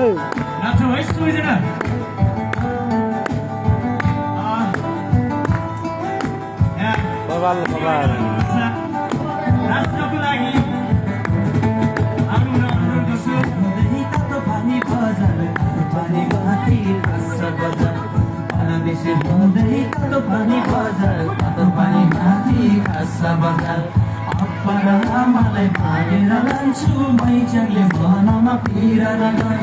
नाच्छौँ है सबैजना नाच्नको लागि आउनु अनुरोध गर्छु तातो पानी बजार तातो पानी माथि खस्छ बजार बेसी हुँदै तातो पानी बजार तातो पानी माथि खस्छ बजार अप्पर आमालाई भागेर लान्छु मैचाङले मनमा पिर नगर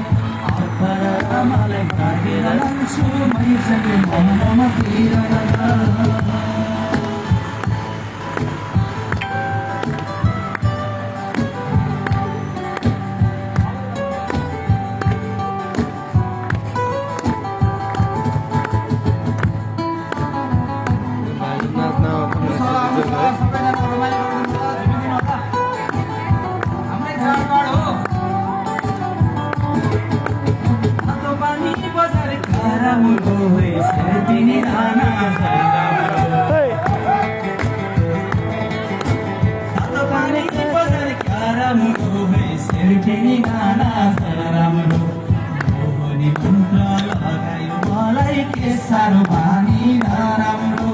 अप्पर आमालाई भागेर लान्छु मैचाङले मनमा पिर नगर साह्रो पानी नराम्रो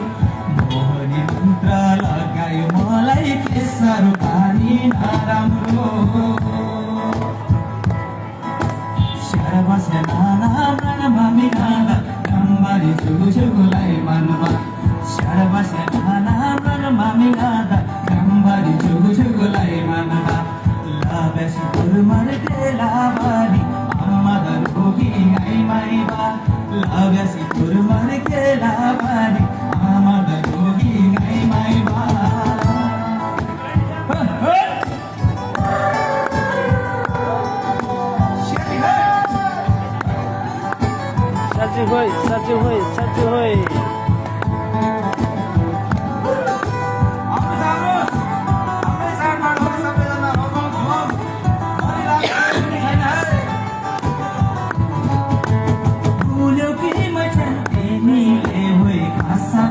मोहनी मन्त्र लगायो मलाई के साह्रो पानी नराम्रो स्याहार बस्या नाना प्राण मामी नाना रामबारी छुगुलाई मानुमा स्याहार बस्या नाना प्राण मामी नाना रामबारी छुगुलाई मानुमा लाबेसी पुरमर केलाबारी अम्मा दरोगी गाई माइबा लाबेसी पुरमर केलाबारी अम्मा दरोगी गाई माइबा साँच्चै होइ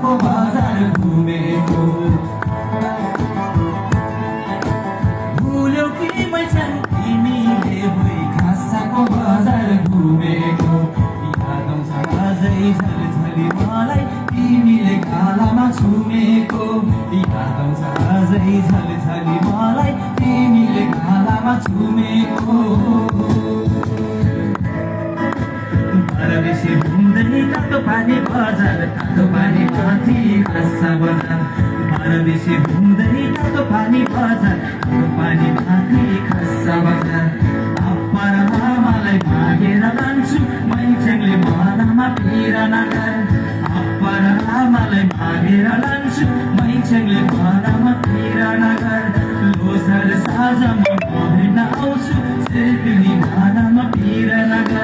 बजार घुमेको भुल्यौ कि मैछन् तिमीले होइ खासाको बजार घुमेको याद आउँछ अझै झलझली मलाई तिमीले गालामा छुमेको याद आउँछ अझै झलझली मलाई तिमीले गालामा छुमेको बेसी घुम्दै तातो पानी बजार तातो पानी माथि खस्छ बजार बेसी घुम्दै तातो पानी बजार तातो पानी माथि खस्छ बजार अप्पर आमालाई भागेर लान्छु मैचाङले मनमा पिर नगर अप्पर आमालाई भागेर लान्छु मैचाङले मनमा पिर नगर लोसर साँझमा म हेर्न आउँछु सेल्फी मनमा पिर नगर